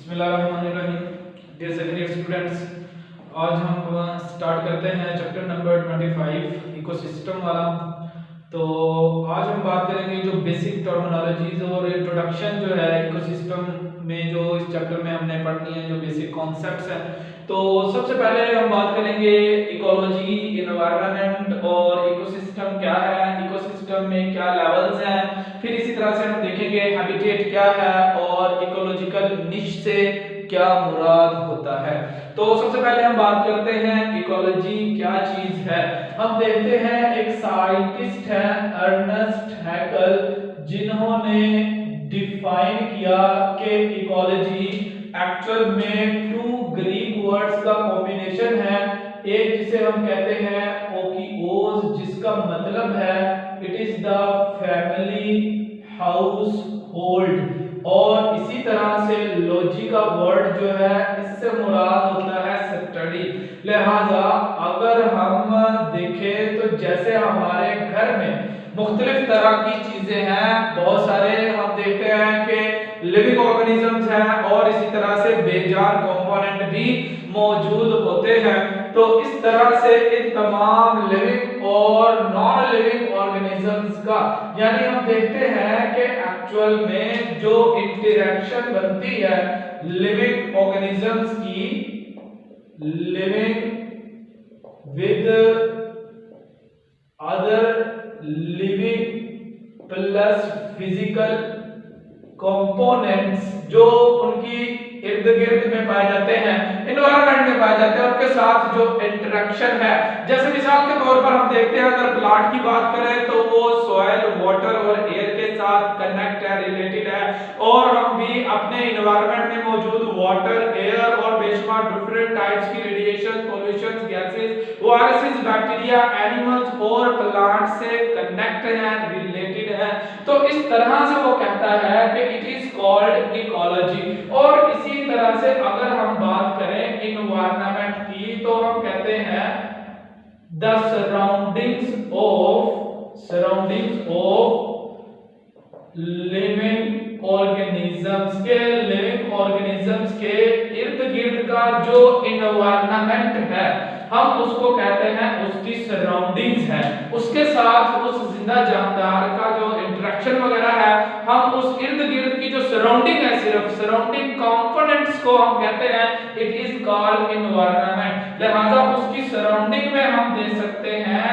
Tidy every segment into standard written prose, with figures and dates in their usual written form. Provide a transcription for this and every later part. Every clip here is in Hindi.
बिस्मिल्लाहिर्रहमानिर्रहीम। डियर सेकंड ईयर स्टूडेंट्स, आज हम स्टार्ट करते हैं चैप्टर नंबर 25 इकोसिस्टम वाला। तो आज हम बात करेंगे जो बेसिक टर्मिनोलॉजीज और इंट्रोडक्शन जो है इकोसिस्टम में, जो इस चैप्टर में हमने पढ़नी है, जो बेसिक कॉन्सेप्ट्स हैं। तो सबसे पहले हम बात करेंगे इकोलॉजी, एनवायरनमेंट और इकोसिस्टम क्या है, इकोसिस्टम में क्या लेवल्स हैं। फिर इसी तरह से हम देखेंगे हैबिटेट क्या है और इकोलॉजिकल निश से क्या मुराद होता है। तो सबसे पहले हम बात करते हैं इकोलॉजी क्या चीज है। हम देखते हैं एक साइंटिस्ट है अर्नेस्ट हैकल, जिन्होंने डिफाइन किया कि इकोलॉजी एक्चुअल में टू ग्रीक वर्ड्स का कॉम्बिनेशन है। एक जिसे हम कहते हैं ओकिओस, जिसका मतलब है it is the family house hold, और इसी तरह से लॉजी का वर्ड जो है इससे मुराद होता है स्टडी। लिहाजा अगर हम देखें तो जैसे हमारे घर में मुख्तलिफ तरह की चीजें हैं, बहुत सारे हम देखते हैं कि लिविंग ऑर्गेनिजम्स हैं और इसी तरह से बेजान कंपोनेंट भी मौजूद होते हैं। तो इस तरह से इन तमाम लिविंग और नॉन लिविंग ऑर्गेनिजम्स का, यानी हम देखते हैं कि एक्चुअल में जो इंटरेक्शन बनती है लिविंग ऑर्गेनिजम्स की, living with other living plus physical components जो उनकी इर्द गिर्द में पाए जाते हैं, एनवायरनमेंट में पाए जाते हैं, उनके साथ जो इंटरेक्शन है। जैसे मिसाल के तौर पर हम देखते हैं, अगर प्लांट की बात करें तो वो सॉइल, वाटर और एयर के साथ कनेक्ट है, रिलेटेड है। और हम भी अपने एनवायरनमेंट में मौजूद वाटर, एयर और बेशुमार डिफरेंट टाइप्स की radiation, pollutions, gases, viruses, bacteria, animals और प्लांट से कनेक्ट हैं, रिलेटेड हैं। तो इस तरह से वो कहता है कि इट इज कॉल्ड इकोलॉजी। और इसी तरह से अगर हम बात करें एनवायरनमेंट की, तो हम कहते हैं the surroundings of living organisms के इर्द गिर्द का जो एनवायरनमेंट है, हम उसको कहते हैं उसकी सराउंडिंग्स है। उसके साथ उस जिंदा जानदार का जो इंटरेक्शन वगैरह है, हम उस इर्द गिर्द की जो सराउंडिंग है, सिर्फ सराउंडिंग कंपोनेंट्स को हम कहते हैं इट इज कॉल्ड एनवायरनमेंट। लिहाजा उसकी सराउंडिंग में हम दे सकते हैं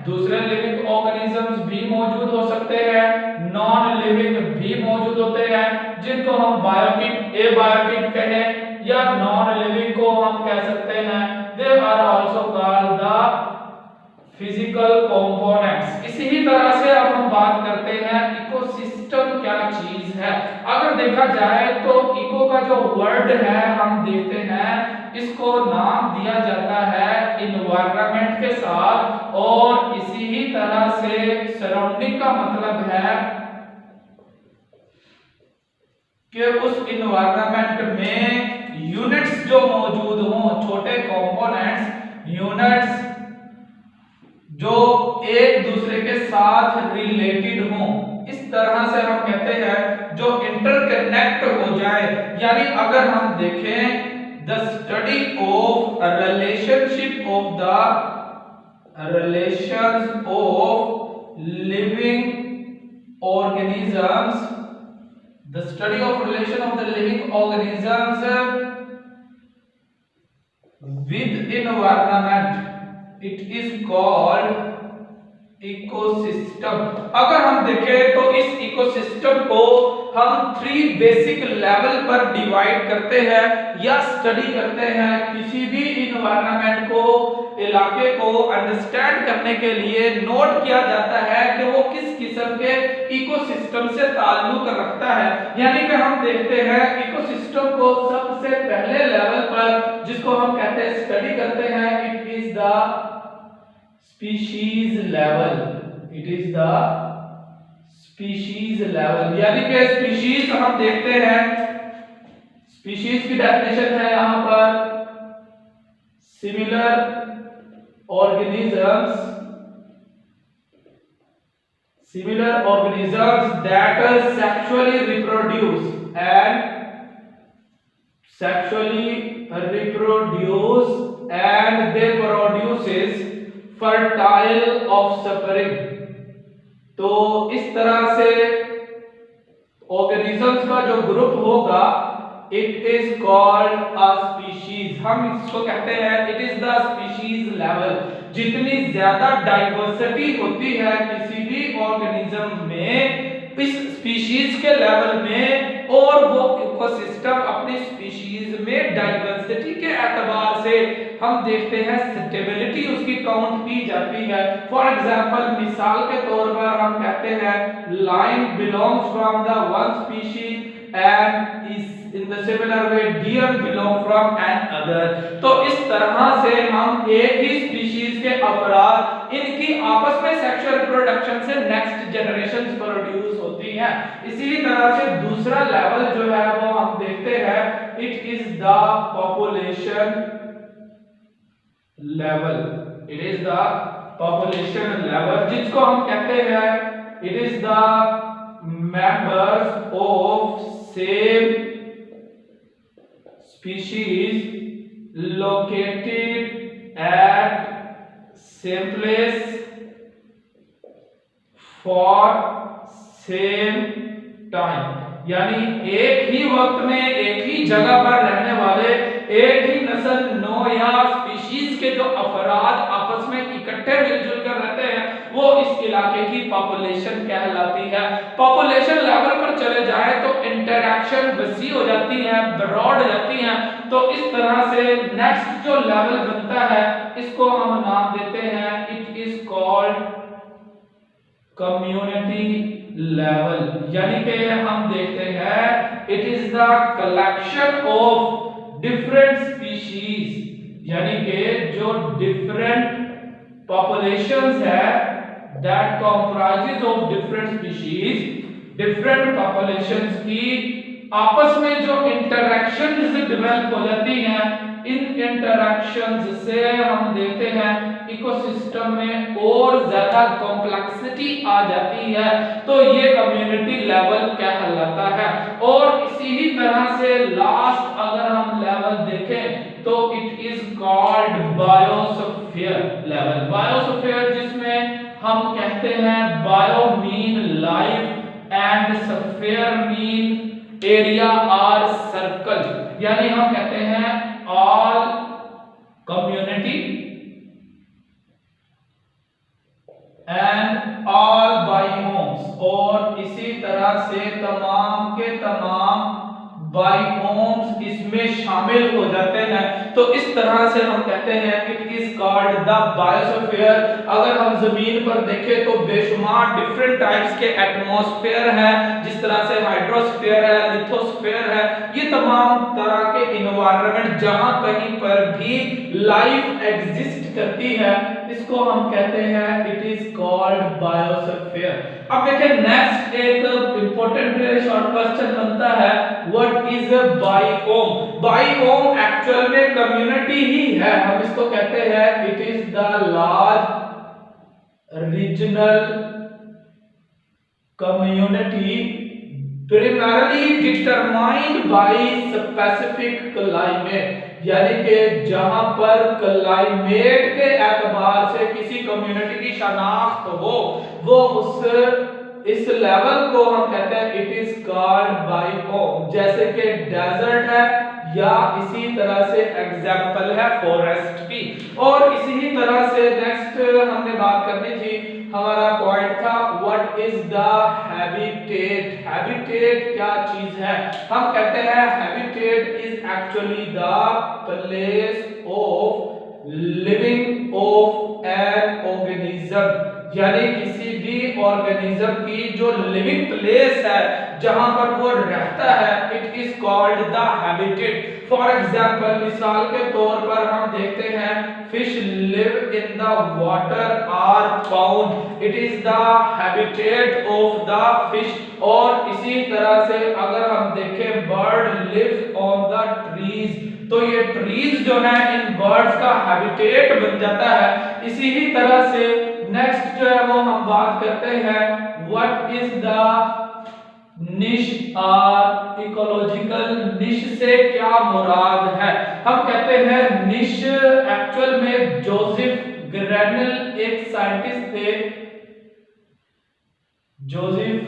दूसरे लिविंग ऑर्गेनिजम्स भी मौजूद हो सकते हैं, नॉन लिविंग भी मौजूद होते हैं, जिनको हम बायोटिक, एबायोटिक कहें, या नॉन लिविंग को हम कह सकते हैं they are also called the physical components. इसी तरह से अब हम बात करते हैं इकोसिस्टम क्या चीज है। अगर देखा जाए तो इको का जो वर्ड है, हम देखते हैं इसको नाम दिया जाता है एनवायरनमेंट के साथ, और इसी ही तरह से सराउंडिंग का मतलब है कि उस एनवायरनमेंट में यूनिट्स जो मौजूद हों, छोटे कंपोनेंट्स, यूनिट्स जो एक दूसरे के साथ रिलेटेड हों। इस तरह से हम कहते हैं जो इंटरकनेक्ट हो जाए। यानी अगर हम देखें the study of relationship of the relations of living organisms, the study of relation of the living organisms with environment, it is called ecosystem. अगर हम देखें तो इस इकोसिस्टम को हम 3 बेसिक लेवल पर डिवाइड करते हैं या स्टडी करते हैं। किसी भी इन्वायरमेंट को, इलाके को अंडरस्टैंड करने के लिए नोट किया जाता है कि वो किस किस्म के इकोसिस्टम से ताल्लुक रखता है। यानी कि हम देखते हैं इकोसिस्टम को सबसे पहले लेवल पर, जिसको हम कहते हैं स्टडी करते हैं, it is the species level. It is the species level, यानी कि स्पीशीज हम देखते हैं, स्पीशीज की डेफिनेशन है यहां पर similar organisms that sexually reproduce and sexually reproduce and they produces fertile offspring। तो इस तरह से ऑर्गेनिजम्स का जो ग्रुप होगा it is called a species. हम इसको कहते हैं it is the species level. जितनी ज्यादा डाइवर्सिटी होती है किसी भी ऑर्गेनिज्म में इस स्पीशीज के लेवल में, और वो इकोसिस्टम अपनी स्पीशीज में डाइवर्सिटी के एतबार से हम देखते हैं स्टेबिलिटी उसकी काउंट की जाती है। फॉर एग्जांपल मिसाल के तौर पर हम कहते हैं lion belongs from the one species and is in the similar way deer belong from another। तो इस तरह से हम एक ही स्पीशीज के अफराद इनकी आपस में सेक्सुअल रिप्रोडक्शन से नेक्स्ट जनरेशंस प्रोड्यूस होती हैं। इसी तरह से दूसरा लेवल जो है वो हम देखते हैं it is the population level. It is the population level जिसको हम कहते हैं it is the members of same species located at same place for same time। यानी एक ही वक्त में एक ही जगह पर रहने वाले एक ही नस्ल नो या स्पीशीज के जो अफराद आपस में इकट्ठे मिलजुल कर रहते हैं वो इस इलाके की पॉपुलेशन कहलाती है। पॉपुलेशन लेवल पर चले जाए तो इंटरैक्शन वसी हो जाती है, ब्रॉड हो जाती है। तो इस तरह से नेक्स्ट जो लेवल बनता है इसको हम नाम देते हैं it is called community level. यानी कि हम देखते हैं it is the collection of different species, यानी कि जो डिफरेंट पॉपुलेशंस है that comprises of different species, different populations की आपस में जो इंटरैक्शंस डेवलप हो जाती हैं इन इंटरैक्शंस से हम देखते हैं इकोसिस्टम में और ज्यादा कॉम्प्लेक्सिटी आ जाती है। तो ये कम्युनिटी लेवल कहलाता है। और इसी ही तरह से लास्ट अगर हम लेवल देखें तो it is called biosphere level. Biosphere जिसमें हम कहते हैं bio mean life and sphere mean area और सर्कल। यानी हम कहते हैं all community and all biomes, और इसी तरह से तमाम के तमाम बायोम्स इसमें शामिल हो जाते हैं। तो इस तरह से हम कहते हैं it is called the biosphere. अगर हम जमीन पर देखें तो बेशुमार डिफरेंट टाइप्स के एटमॉस्फेयर हैं, जिस तरह से हाइड्रोस्फीयर है, लिथोस्फीयर है, ये तमाम तरह के इन्वायरमेंट जहां कहीं पर भी लाइफ एग्जिस्ट करती है इसको हम कहते हैं इट इज कॉल्ड बायोस्फीयर। अब देखिए नेक्स्ट एक इंपॉर्टेंट शॉर्ट क्वेश्चन बनता है what is a biome. Biome actual में कम्युनिटी ही है। हम इसको कहते हैं it is the large regional community primarily determined by specific climate। यानी कि जहां पर क्लाइमेट के एतबार से किसी कम्युनिटी की शनाख्त हो वो इस लेवल को हम कहते हैं इट इज कॉल्ड बायोम। जैसे कि डेजर्ट है या इसी तरह से एग्जांपल है फॉरेस्ट की। और इसी तरह से नेक्स्ट हमने बात करनी थी, हमारा पॉइंट था what is the habitat. Habitat क्या चीज है? हम कहते हैं habitat is actually the place of living of an organism. यानी किसी भी ऑर्गेनिज्म की जो लिविंग प्लेस है जहां पर वो रहता है it is called the habitat. For example मिसाल के तौर पर हम देखते हैं fish live in the water or pond, it is the habitat of the fish. और इसी तरह से अगर हम देखें bird lives on the trees, तो ये ट्रीज जो है इन बर्ड्स का हैबिटेट बन जाता है। इसी ही तरह से नेक्स्ट जो है वो हम बात करते हैं व्हाट इज द निश और इकोलॉजिकल निश निश से क्या मुराद है? हम कहते हैं निश एक्चुअल में जोसेफ ग्रेनेल एक साइंटिस्ट थे, जोसेफ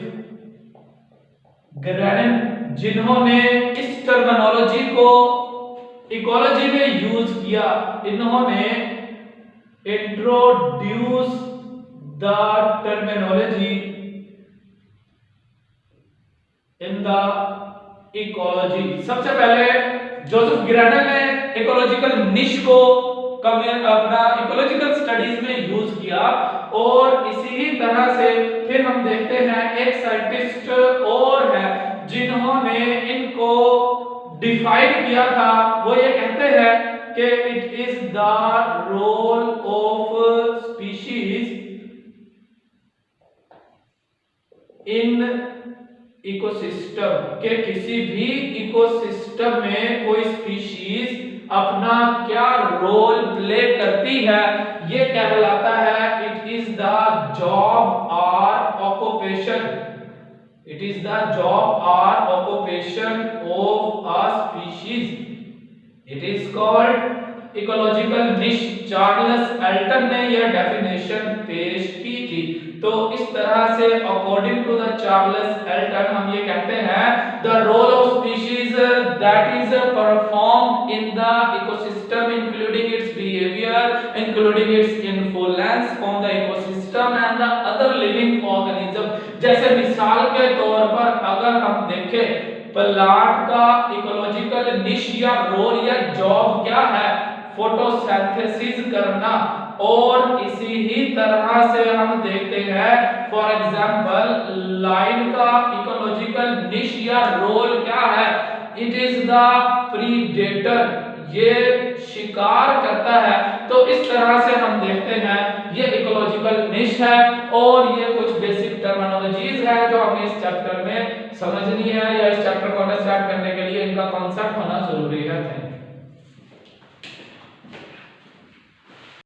ग्रेनेल, जिन्होंने इस टर्मिनोलॉजी को इकोलॉजी में यूज किया। इन्होंने introduce the terminology in the ecology. सबसे पहले जोसेफ ग्रेनेल ने इकोलॉजिकल निश को अपना इकोलॉजिकल स्टडीज में यूज किया, और इसी तरह से फिर हम देखते हैं एक साइंटिस्ट और है जिन्होंने इनको डिफाइन किया था। वो ये कहते हैं कि it is the role of species in ecosystem, के किसी भी इकोसिस्टम में कोई स्पीशीज अपना क्या रोल प्ले करती है, ये कहलाता है इट इज द जॉब और occupation, it is the job और occupation of a species, it is called ecological niche. Charles Elton ने यह डेफिनेशन पेश की थी। तो इस तरह से according to the Charles Elton हम ये कहते हैं the role of species that is performed in the ecosystem including its behaviour, including its influence on the ecosystem and the other living organism. जैसे मिसाल के तौर पर अगर हम देखें प्लांट का इकोलॉजिकल निश या रोल या जॉब क्या है, फोटोसिंथेसिस करना, और इसी ही तरह से हम देखते हैं फॉर एग्जांपल लाइन का इकोलॉजिकल निश या रोल क्या है, इट इज द प्रीडेटर, ये शिकार करता है। तो इस तरह से हम देखते हैं ये इकोलॉजिकल निश है, और ये कुछ बेसिक टर्मिनोलॉजीज है जो हमें इस चैप्टर में समझनी है, या इस चैप्टर को अंडरस्टैंड करने के लिए इनका कॉन्सेप्ट होना जरूरी है।